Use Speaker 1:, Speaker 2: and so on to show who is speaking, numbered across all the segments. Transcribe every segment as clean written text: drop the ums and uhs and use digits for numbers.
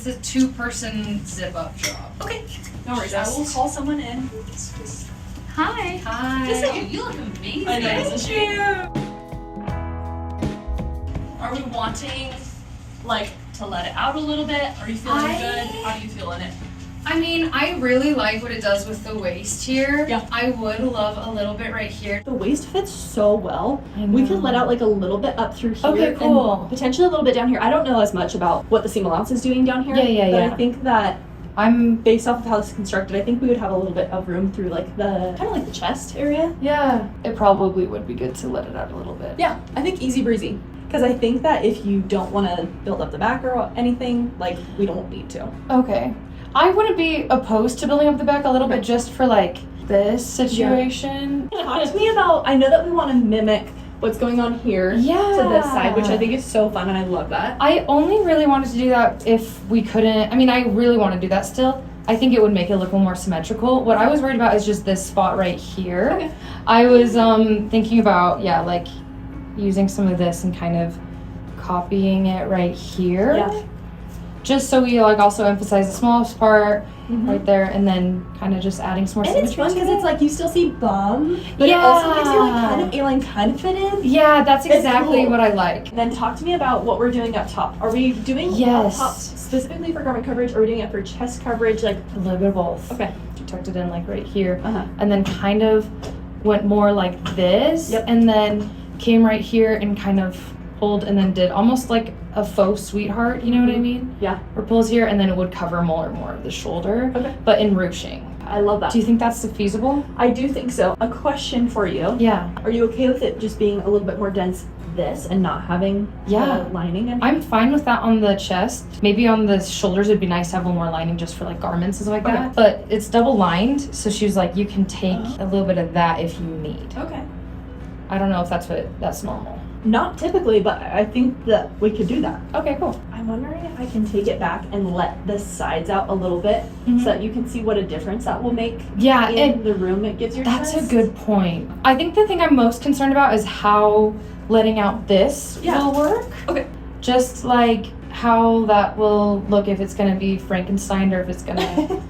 Speaker 1: It's a 2-person zip-up job.
Speaker 2: Okay, no worries. I will call someone in.
Speaker 1: Hi. Hi.
Speaker 2: You look amazing.
Speaker 1: I know,
Speaker 2: Thank you. Are we wanting, like, to let it out a little bit? Are you feeling good? How do you feel in it?
Speaker 1: I mean, I really like what it does with the waist here.
Speaker 2: Yeah.
Speaker 1: I would love a little bit right here.
Speaker 3: The waist fits so well.
Speaker 1: I know.
Speaker 3: We could let out like a little bit up through here.
Speaker 1: Okay, cool.
Speaker 3: And potentially a little bit down here. I don't know as much about what the seam allowance is doing down here. But I think that based off of how this is constructed, I think we would have a little bit of room through like the kind of like the chest area.
Speaker 1: Yeah. It probably would be good to let it out a little bit.
Speaker 3: Yeah, I think easy breezy. Because I think that if you don't want to build up the back or anything, like we don't need to.
Speaker 1: Okay. I wouldn't be opposed to building up the back a little bit just for like this situation.
Speaker 3: Talk to me about, I know that we want to mimic what's going on here to this side, which I think is so fun and I love that.
Speaker 1: I only really wanted to do that if we couldn't, I mean, I really want to do that still. I think it would make it look a little more symmetrical. What I was worried about is just this spot right here.
Speaker 3: Okay.
Speaker 1: I was thinking about, like using some of this and kind of copying it right here.
Speaker 3: Yeah.
Speaker 1: Just so we like also emphasize the smallest part right there, and then kind of just adding some more symmetry.
Speaker 3: And it's fun because it's like you still see bum, but it also gives you like kind of A-line kind of fit in.
Speaker 1: Yeah, that's exactly
Speaker 3: cool.
Speaker 1: what I like.
Speaker 3: Then talk to me about what we're doing up top. Are we doing up top specifically for garment coverage, or are we doing it for chest coverage? Like
Speaker 1: a little bit of both.
Speaker 3: Okay.
Speaker 1: Tucked it in like right here,
Speaker 3: Uh-huh.
Speaker 1: and then kind of went more like this, and then came right here and kind of pulled, and then did almost like a faux sweetheart, you know what I mean?
Speaker 3: Yeah.
Speaker 1: Or pulls here, and then it would cover more of the shoulder, but in ruching.
Speaker 3: I love that.
Speaker 1: Do you think that's feasible?
Speaker 3: I do think so. A question for you.
Speaker 1: Yeah.
Speaker 3: Are you okay with it just being a little bit more dense this and not having lining in?
Speaker 1: I'm fine with that on the chest. Maybe on the shoulders it'd be nice to have a little more lining just for like garments and stuff like that. But it's double lined, so she was like, you can take a little bit of that if you need.
Speaker 3: Okay.
Speaker 1: I don't know if that's normal.
Speaker 3: Not typically, but I think that we could do that.
Speaker 1: Okay, cool.
Speaker 3: I'm wondering if I can take it back and let the sides out a little bit so that you can see what a difference that will make in the room it gives your
Speaker 1: That's
Speaker 3: chest.
Speaker 1: a good point. I think the thing I'm most concerned about is how letting out this will work.
Speaker 3: Okay.
Speaker 1: Just like how that will look, if it's going to be Frankenstein or if it's going to,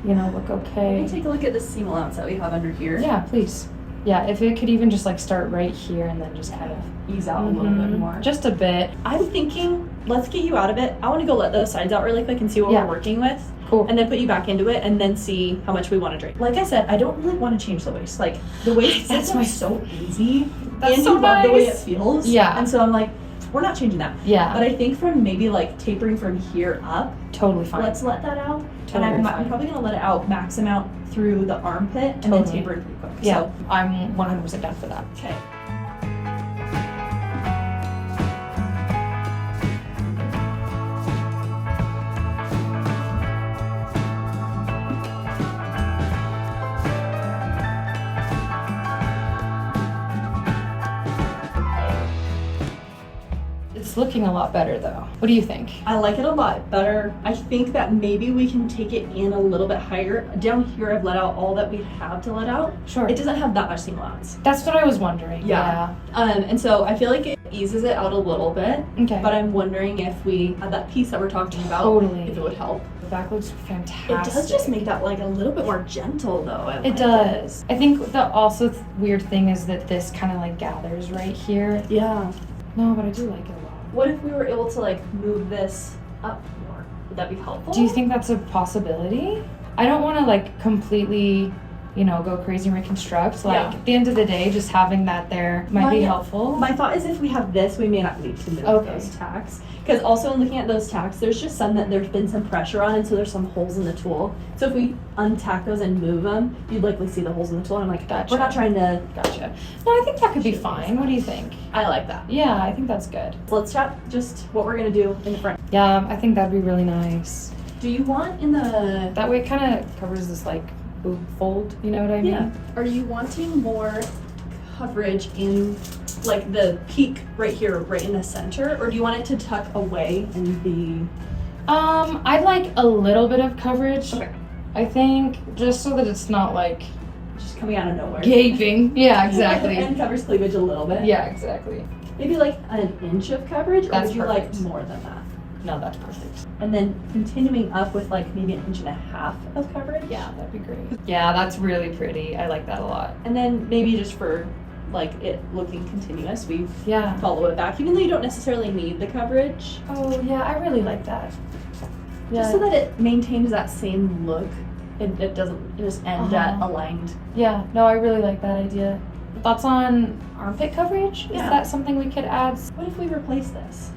Speaker 1: look okay.
Speaker 3: Let me take a look at the seam allowance that we have under here.
Speaker 1: Yeah, please. Yeah, if it could even just like start right here and then just kind of
Speaker 3: ease out a little bit more.
Speaker 1: Just a bit.
Speaker 3: I'm thinking, let's get you out of it. I want to go let those sides out really quick and see what we're working with.
Speaker 1: Cool.
Speaker 3: And then put you back into it and then see how much we want to drape. Like I said, I don't really want to change the waist. Like the waist is so easy.
Speaker 1: That's
Speaker 3: and
Speaker 1: so
Speaker 3: you love the way it
Speaker 1: nice.
Speaker 3: feels.
Speaker 1: Yeah.
Speaker 3: And so I'm like, we're not changing that.
Speaker 1: Yeah.
Speaker 3: But I think from maybe like tapering from here up,
Speaker 1: totally fine.
Speaker 3: let's let that out.
Speaker 1: Totally
Speaker 3: and
Speaker 1: fine.
Speaker 3: I'm probably going to let it out, max amount through the armpit and then taper it pretty quick.
Speaker 1: Yeah,
Speaker 3: So,
Speaker 1: I'm 100% down for that.
Speaker 3: okay.
Speaker 1: It's looking a lot better though. What do you think?
Speaker 3: I like it a lot better. I think that maybe we can take it in a little bit higher. Down here, I've let out all that we have to let out.
Speaker 1: Sure.
Speaker 3: It doesn't have that much seam allowance.
Speaker 1: That's what I was wondering. Yeah.
Speaker 3: And so I feel like it eases it out a little bit.
Speaker 1: Okay.
Speaker 3: But I'm wondering if we had that piece that we're talking about, if it would help.
Speaker 1: The back looks fantastic.
Speaker 3: It does just make that like a little bit more gentle though.
Speaker 1: It does. I think the also weird thing is that this kind of like gathers right here.
Speaker 3: Yeah.
Speaker 1: No, but I do like it a lot.
Speaker 3: What if we were able to like move this up more? Would that be helpful?
Speaker 1: Do you think that's a possibility? I don't want to like completely, go crazy and reconstruct. Like at the end of the day, just having that there might be helpful.
Speaker 3: My thought is if we have this, we may not need to move those tacks. Because also in looking at those tacks, there's just some that there's been some pressure on, and so there's some holes in the tool. So if we untack those and move them, you'd likely see the holes in the tool. And I'm like, we're not trying to.
Speaker 1: Gotcha. No, I think that could be fine. What do you think?
Speaker 3: I like that.
Speaker 1: Yeah, I think that's good.
Speaker 3: So let's chat just what we're gonna do in the front.
Speaker 1: Yeah, I think that'd be really nice.
Speaker 3: Do you want in the?
Speaker 1: That way it kind of covers this like boob fold, you know what I mean?
Speaker 3: Yeah. Are you wanting more coverage in like the peak right here, right in the center, or do you want it to tuck away and be?
Speaker 1: I'd like a little bit of coverage.
Speaker 3: Okay.
Speaker 1: I think just so that it's not like
Speaker 3: just coming out of nowhere.
Speaker 1: Gaping. Yeah, exactly.
Speaker 3: And covers cleavage a little bit.
Speaker 1: Yeah, exactly.
Speaker 3: Maybe like an inch of coverage, or
Speaker 1: That's
Speaker 3: would you
Speaker 1: perfect.
Speaker 3: like more than that?
Speaker 1: No, that's perfect.
Speaker 3: And then continuing up with like maybe 1.5 inches of coverage.
Speaker 1: Yeah, that'd be great. Yeah, that's really pretty. I like that a lot.
Speaker 3: And then maybe just for like it looking continuous, we
Speaker 1: Yeah.
Speaker 3: follow it back, even though you don't necessarily need the coverage.
Speaker 1: Oh, yeah, I really like that.
Speaker 3: Just so that it maintains that same look. It doesn't just end at aligned.
Speaker 1: Yeah, no, I really like that idea. Thoughts on armpit coverage?
Speaker 3: Yeah.
Speaker 1: Is that something we could add?
Speaker 3: What if we replace this?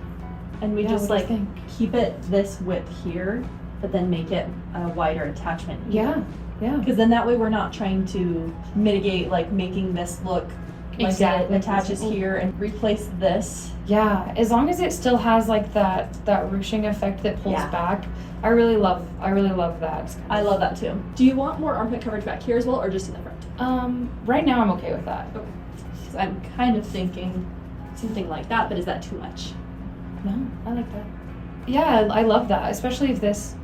Speaker 3: And we
Speaker 1: Yeah,
Speaker 3: just
Speaker 1: what do you
Speaker 3: like
Speaker 1: think?
Speaker 3: keep it this width here, but then make it a wider attachment here.
Speaker 1: Yeah.
Speaker 3: Because then that way we're not trying to mitigate like making this look like
Speaker 1: Exactly.
Speaker 3: it attaches here and replace this.
Speaker 1: Yeah, as long as it still has like that ruching effect that pulls
Speaker 3: Yeah.
Speaker 1: back. I really love that. It's kind
Speaker 3: I
Speaker 1: of-
Speaker 3: love that too. Do you want more armpit coverage back here as well, or just in the front?
Speaker 1: Right now I'm okay with that.
Speaker 3: Okay. 'Cause I'm kind of thinking something like that, but is that too much?
Speaker 1: No, I like that. Yeah, I love that, especially if this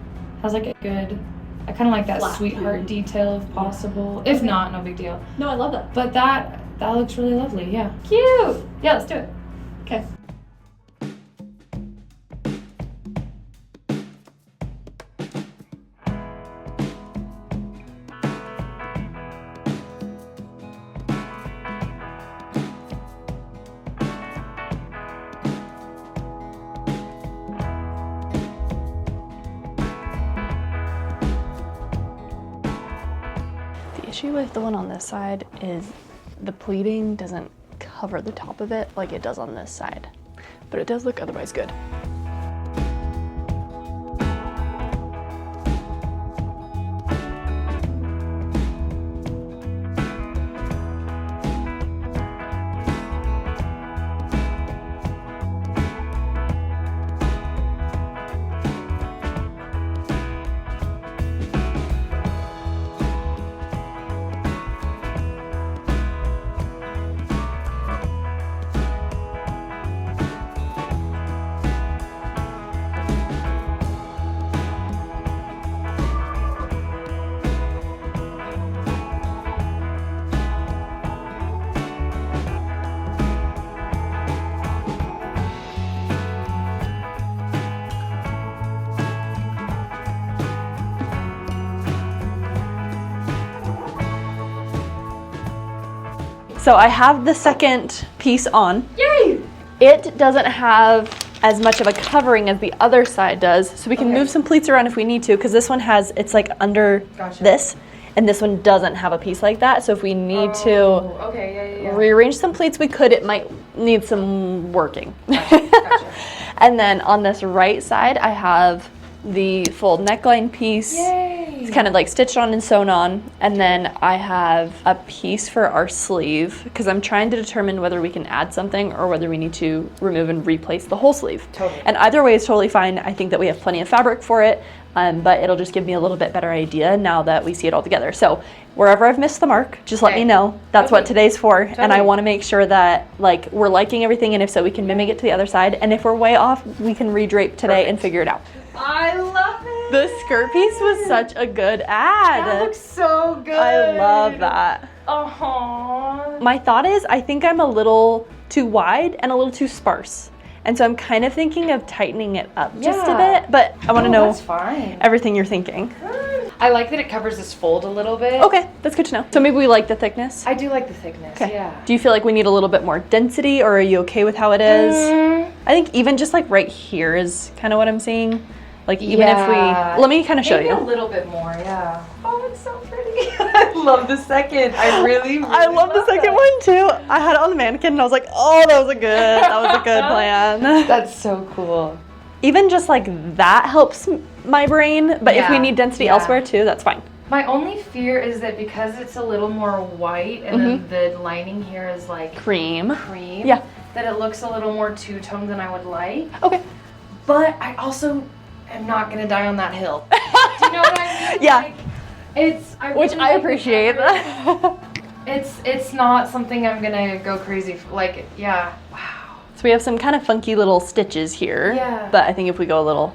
Speaker 1: has like a good, I kind of like that
Speaker 3: Flat
Speaker 1: sweetheart
Speaker 3: view.
Speaker 1: detail if possible. If
Speaker 3: Okay.
Speaker 1: not, no big deal.
Speaker 3: No, I love that.
Speaker 1: But that looks really lovely, yeah. Cute! Yeah, let's do it.
Speaker 3: Okay.
Speaker 4: The issue with the one on this side is the pleating doesn't cover the top of it like it does on this side, but it does look otherwise good. So I have the second piece on.
Speaker 1: Yay!
Speaker 4: It doesn't have as much of a covering as the other side does, so we can
Speaker 1: Okay.
Speaker 4: move some pleats around if we need to, because this one has, it's like under
Speaker 1: Gotcha.
Speaker 4: this, and this one doesn't have a piece like that, so if we need to
Speaker 1: Okay, yeah.
Speaker 4: rearrange some pleats, we could. It might need some working.
Speaker 1: Gotcha.
Speaker 4: And then on this right side, I have the full neckline piece.
Speaker 1: Yay!
Speaker 4: It's kind of like stitched on and sewn on. And then I have a piece for our sleeve, because I'm trying to determine whether we can add something or whether we need to remove and replace the whole sleeve.
Speaker 1: Totally.
Speaker 4: And either way is totally fine. I think that we have plenty of fabric for it, but it'll just give me a little bit better idea now that we see it all together. So wherever I've missed the mark, just let
Speaker 1: Okay.
Speaker 4: me know. That's what today's for. And I
Speaker 1: Totally.
Speaker 4: want to make sure that like we're liking everything, and if so, we can mimic it to the other side. And if we're way off, we can redrape today and figure it out.
Speaker 1: I love it!
Speaker 4: The skirt piece was such a good ad.
Speaker 1: That looks so good!
Speaker 4: I love that.
Speaker 1: Aww.
Speaker 4: My thought is, I think I'm a little too wide and a little too sparse. And so I'm kind of thinking of tightening it up just a
Speaker 1: Yeah.
Speaker 4: bit, but I want to know
Speaker 1: That's fine.
Speaker 4: everything you're thinking.
Speaker 1: I like that it covers this fold a little bit.
Speaker 4: Okay, that's good to know. So maybe we like the thickness?
Speaker 1: I do like the thickness,
Speaker 4: Okay.
Speaker 1: yeah.
Speaker 4: Do you feel like we need a little bit more density, or are you okay with how it is? I think even just like right here is kind of what I'm seeing. Like even if
Speaker 1: Yeah.
Speaker 4: we, let me kind of show
Speaker 1: Maybe
Speaker 4: you.
Speaker 1: a little bit more, yeah. Oh, it's so pretty. I love the second. I really
Speaker 4: I love the second one too. I had it on the mannequin and I was like, oh, that was a good plan.
Speaker 1: That's so cool.
Speaker 4: Even just like that helps my brain, but if we
Speaker 1: Yeah,
Speaker 4: need density
Speaker 1: yeah.
Speaker 4: elsewhere too, that's fine.
Speaker 1: My only fear is that because it's a little more white and then the lining here is like
Speaker 4: Cream.
Speaker 1: cream,
Speaker 4: Yeah.
Speaker 1: that it looks a little more two-toned than I would like.
Speaker 4: Okay.
Speaker 1: But I also am not gonna die on that hill. Do you know what I mean?
Speaker 4: Yeah.
Speaker 1: Like, it's
Speaker 4: Which
Speaker 1: really
Speaker 4: I
Speaker 1: like the
Speaker 4: appreciate.
Speaker 1: fabric. It's not something I'm gonna go crazy for. Like, yeah. Wow.
Speaker 4: So we have some kind of funky little stitches here.
Speaker 1: Yeah.
Speaker 4: But I think if we go a little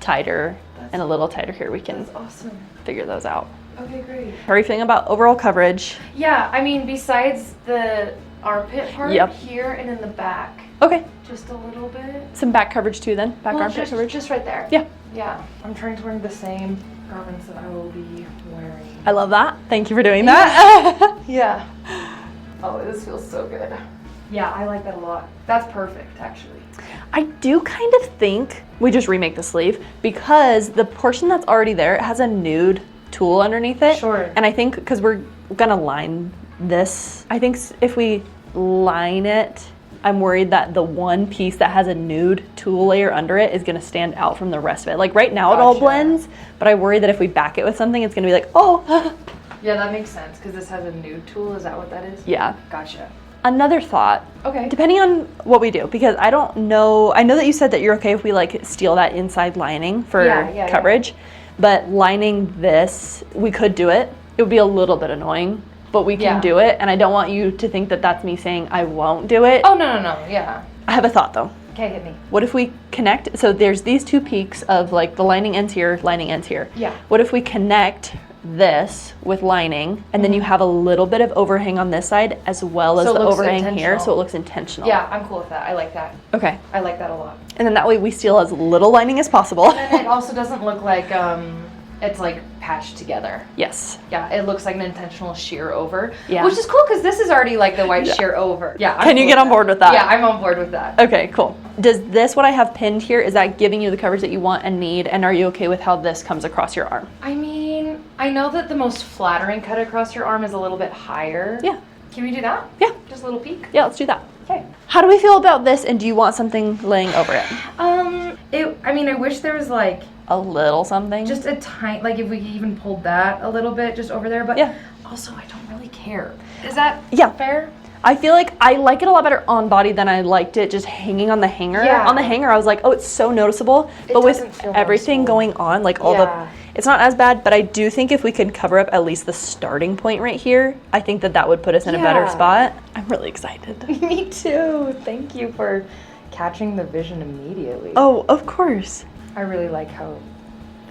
Speaker 4: tighter and a little tighter here, we can
Speaker 1: That's awesome.
Speaker 4: figure those out.
Speaker 1: Okay, great.
Speaker 4: How are you feeling about overall coverage?
Speaker 1: Yeah, I mean, besides the armpit part
Speaker 4: Yep.
Speaker 1: here and in the back,
Speaker 4: Okay.
Speaker 1: Just a little bit.
Speaker 4: Some back coverage too then? Back armpit coverage?
Speaker 1: Just right there.
Speaker 4: Yeah.
Speaker 1: Yeah. I'm trying to wear the same garments that I will be wearing.
Speaker 4: I love that. Thank you for doing that.
Speaker 1: Yeah. Oh, this feels so good. Yeah, I like that a lot. That's perfect, actually.
Speaker 4: I do kind of think we just remake the sleeve because the portion that's already there has a nude tool underneath it.
Speaker 1: Sure.
Speaker 4: And I think because we're gonna line this, I think if we line it, I'm worried that the one piece that has a nude tool layer under it is gonna stand out from the rest of it. Like right now it all
Speaker 1: Gotcha.
Speaker 4: blends, but I worry that if we back it with something, it's gonna be like, oh.
Speaker 1: Yeah, that makes sense because this has a nude tool. Is that what that is?
Speaker 4: Yeah.
Speaker 1: Gotcha.
Speaker 4: Another thought,
Speaker 1: Okay.
Speaker 4: depending on what we do, because I don't know, I know that you said that you're okay if we like steal that inside lining for
Speaker 1: Yeah.
Speaker 4: coverage, but lining this, we could do it. It would be a little bit annoying, but we can
Speaker 1: Yeah.
Speaker 4: do it. And I don't want you to think that that's me saying I won't do it.
Speaker 1: Oh, no. Yeah.
Speaker 4: I have a thought though.
Speaker 1: Okay, hit me.
Speaker 4: What if we connect, so there's these two peaks of like the lining ends here, lining ends here.
Speaker 1: Yeah.
Speaker 4: What if we connect this with lining and then you have a little bit of overhang on this side as well as
Speaker 1: So it
Speaker 4: the
Speaker 1: looks
Speaker 4: overhang here,
Speaker 1: intentional.
Speaker 4: so it looks intentional.
Speaker 1: Yeah, I'm cool with that. I like that.
Speaker 4: Okay.
Speaker 1: I like that a lot.
Speaker 4: And then that way we steal as little lining as possible.
Speaker 1: And it also doesn't look like it's like patched together.
Speaker 4: Yes.
Speaker 1: Yeah, it looks like an intentional sheer over.
Speaker 4: Yeah.
Speaker 1: Which is cool because this is already like the white sheer over. Yeah.
Speaker 4: Can you
Speaker 1: cool
Speaker 4: get
Speaker 1: with
Speaker 4: on board with that?
Speaker 1: Yeah, I'm on board with that.
Speaker 4: Okay, cool. Does this, what I have pinned here, is that giving you the coverage that you want and need? And are you okay with how this comes across your arm?
Speaker 1: I mean, I know that the most flattering cut across your arm is a little bit higher.
Speaker 4: Yeah.
Speaker 1: Can we do that?
Speaker 4: Yeah.
Speaker 1: Just a little peek?
Speaker 4: Yeah, let's do that.
Speaker 1: Okay.
Speaker 4: How do we feel about this, and do you want something laying over it?
Speaker 1: I mean, I wish there was like
Speaker 4: A little something?
Speaker 1: just a tiny, like if we could even pull that a little bit just over there, but
Speaker 4: Yeah.
Speaker 1: also I don't really care. Is that
Speaker 4: Yeah.
Speaker 1: fair?
Speaker 4: I feel like I like it a lot better on body than I liked it just hanging on the hanger.
Speaker 1: Yeah.
Speaker 4: On the hanger, I was like, oh, it's so noticeable.
Speaker 1: It
Speaker 4: but with
Speaker 1: doesn't feel
Speaker 4: everything
Speaker 1: noticeable.
Speaker 4: going on, like all
Speaker 1: Yeah.
Speaker 4: it's not as bad, but I do think if we could cover up at least the starting point right here, I think that that would put us in a better
Speaker 1: Yeah.
Speaker 4: spot. I'm really excited.
Speaker 1: Me too. Thank you for catching the vision immediately.
Speaker 4: Oh, of course.
Speaker 1: I really like how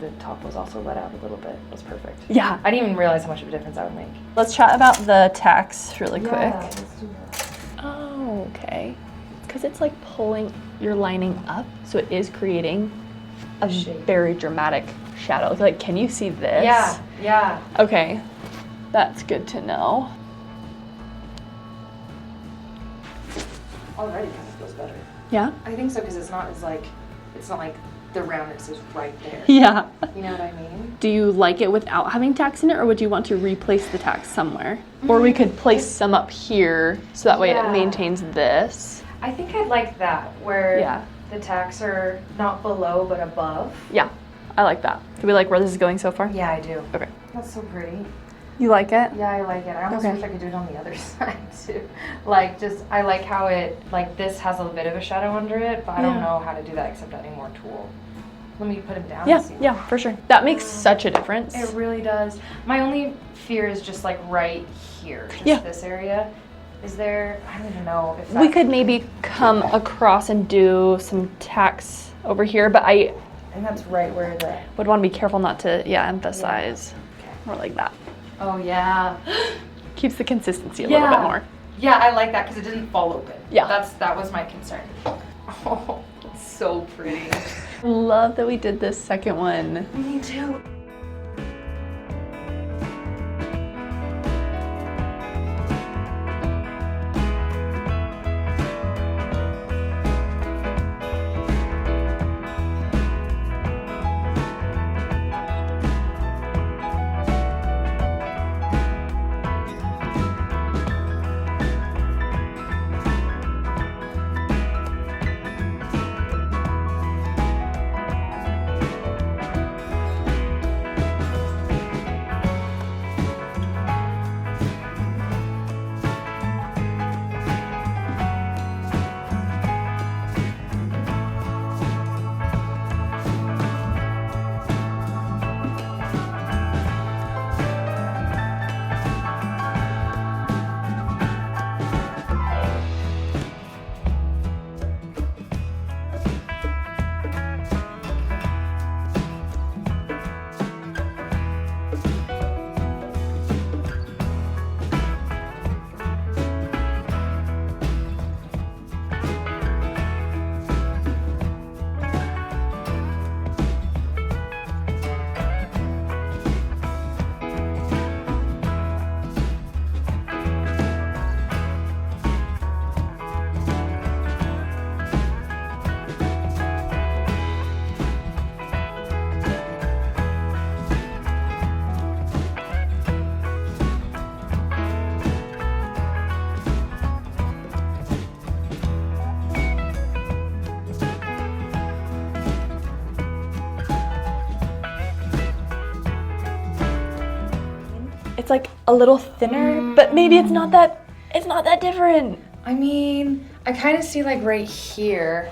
Speaker 1: the top was also let out a little bit. It was perfect.
Speaker 4: Yeah.
Speaker 1: I didn't even realize how much of a difference that would make.
Speaker 4: Let's chat about the tacks really quick.
Speaker 1: let's do that.
Speaker 4: Oh, okay. Because it's like pulling your lining up, so it is creating a
Speaker 1: Shape.
Speaker 4: very dramatic shadow. Like, can you see this?
Speaker 1: Yeah.
Speaker 4: Okay, that's good to know.
Speaker 1: Already kind of feels better.
Speaker 4: Yeah?
Speaker 1: I think so because it's not like the roundness is right there.
Speaker 4: Yeah.
Speaker 1: You know what I mean?
Speaker 4: Do you like it without having tacks in it, or would you want to replace the tacks somewhere? Or we could place some up here, so that way it
Speaker 1: Yeah.
Speaker 4: maintains this.
Speaker 1: I think I'd like that where
Speaker 4: Yeah.
Speaker 1: the tacks are not below but above.
Speaker 4: Yeah, I like that. Do we like where this is going so far?
Speaker 1: Yeah, I do.
Speaker 4: Okay.
Speaker 1: That's so pretty.
Speaker 4: You like it?
Speaker 1: Yeah, I like it. I almost
Speaker 4: Okay.
Speaker 1: wish I could do it on the other side too. Like, I like how it, like this has a bit of a shadow under it, but I don't
Speaker 4: Yeah.
Speaker 1: know how to do that except adding more tool. Let me put him down
Speaker 4: Yeah,
Speaker 1: and see.
Speaker 4: yeah, for sure. That makes such a difference.
Speaker 1: It really does. My only fear is just like right here, just
Speaker 4: Yeah.
Speaker 1: this area. Is there, I don't even know if that,
Speaker 4: We could maybe come across and do some tacks over here, but I
Speaker 1: and that's right where the,
Speaker 4: would want to be careful not to, emphasize. More like that.
Speaker 1: oh yeah.
Speaker 4: Keeps the consistency a little bit more.
Speaker 1: Yeah, I like that because it didn't fall open.
Speaker 4: Yeah.
Speaker 1: That was my concern. Oh, it's so pretty.
Speaker 4: Love that we did this second one.
Speaker 1: Me too.
Speaker 4: it's like a little thinner, but maybe it's not that different.
Speaker 1: I mean, I kind of see like right here.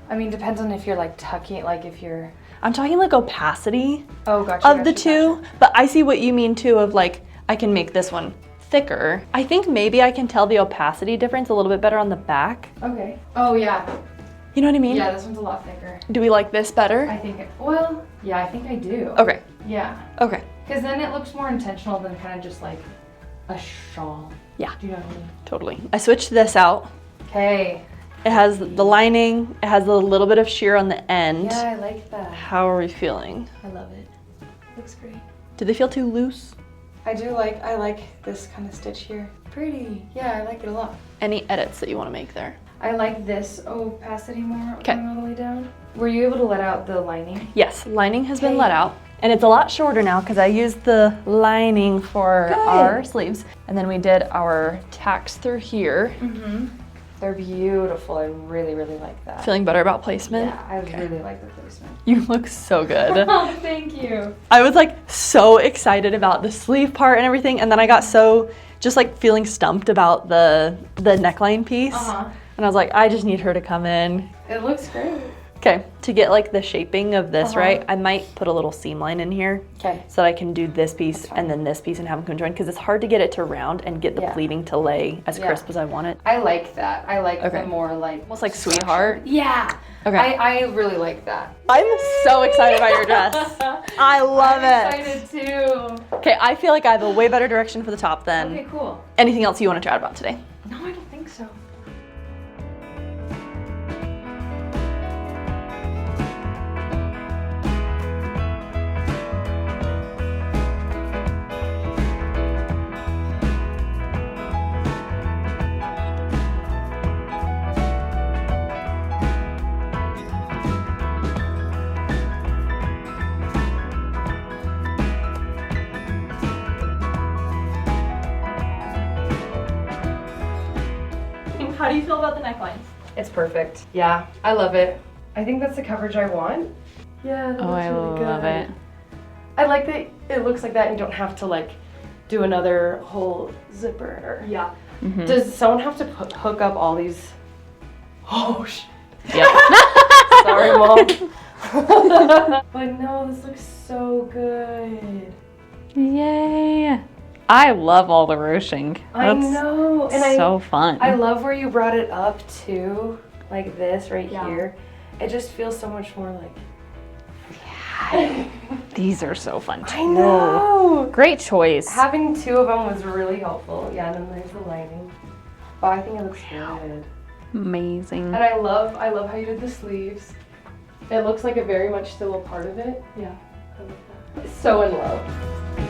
Speaker 1: I mean, depends on if you're like tucking it, like if you're...
Speaker 4: I'm talking like opacity
Speaker 1: gotcha,
Speaker 4: of the two, but I see what you mean too of like, I can make this one thicker. I think maybe I can tell the opacity difference a little bit better on the back.
Speaker 1: Okay. Oh yeah.
Speaker 4: You know what I mean?
Speaker 1: Yeah, this one's a lot thicker.
Speaker 4: Do we like this better?
Speaker 1: I think, well, yeah, I think I do.
Speaker 4: Okay.
Speaker 1: Yeah.
Speaker 4: Okay.
Speaker 1: Because then it looks more intentional than kind of just like a shawl.
Speaker 4: Yeah.
Speaker 1: Do you know what I mean?
Speaker 4: Totally. I switched this out.
Speaker 1: Okay.
Speaker 4: It has the lining, it has a little bit of sheer on the end.
Speaker 1: Yeah, I like that.
Speaker 4: How are we feeling?
Speaker 1: I love it. Looks great.
Speaker 4: Do they feel too loose?
Speaker 1: I like this kind of stitch here. Pretty. Yeah, I like it a lot.
Speaker 4: Any edits that you want to make there?
Speaker 1: I like this opacity more
Speaker 4: Okay.
Speaker 1: going all the way down. Were you able to let out the lining?
Speaker 4: Yes, lining has been let out. And it's a lot shorter now because I used the lining for our sleeves. And then we did our tacks through here.
Speaker 1: Mm-hmm. They're beautiful. I really, really like that.
Speaker 4: Feeling better about placement?
Speaker 1: Yeah, I really like the placement.
Speaker 4: You look so good.
Speaker 1: Oh, thank you.
Speaker 4: I was like so excited about the sleeve part and everything. And then I got so just like feeling stumped about the neckline piece.
Speaker 1: Uh-huh.
Speaker 4: And I was like, I just need her to come in.
Speaker 1: It looks great.
Speaker 4: Okay, to get like the shaping of this,
Speaker 1: Uh-huh.
Speaker 4: right, I might put a little seam line in here.
Speaker 1: Okay.
Speaker 4: So that I can do this piece and then this piece and have them conjoined because it's hard to get it to round and get the pleating to lay as crisp as I want it.
Speaker 1: I like that. I like
Speaker 4: Okay.
Speaker 1: the more like...
Speaker 4: Almost like sweetheart.
Speaker 1: Yeah.
Speaker 4: Okay.
Speaker 1: I really like that.
Speaker 4: I'm so excited about your dress. I love
Speaker 1: I'm
Speaker 4: it.
Speaker 1: excited too.
Speaker 4: Okay, I feel like I have a way better direction for the top then.
Speaker 1: Okay, cool.
Speaker 4: Anything else you want to chat about today?
Speaker 1: No, I don't think so.
Speaker 3: How do you feel about the necklines?
Speaker 1: It's perfect. Yeah, I love it. I think that's the coverage I want. Yeah, that looks really good.
Speaker 4: it.
Speaker 1: I like that it looks like that and you don't have to like do another whole zipper.
Speaker 3: Yeah.
Speaker 1: Does someone have to hook up all these? Oh shit.
Speaker 4: Yep.
Speaker 1: Sorry, Mom. But no, this looks so good.
Speaker 5: Yay! I love all the ruching.
Speaker 1: I know. And
Speaker 5: so fun.
Speaker 1: I love where you brought it up too, like this right
Speaker 3: Yeah.
Speaker 1: here. It just feels so much more like.
Speaker 5: These are so fun too.
Speaker 1: I know.
Speaker 5: Great choice.
Speaker 1: Having two of them was really helpful. Yeah, and then there's the lining. But I think it looks good.
Speaker 5: Amazing.
Speaker 1: And I love how you did the sleeves. It looks like it very much still a part of it.
Speaker 3: Yeah.
Speaker 1: I love that. So in love.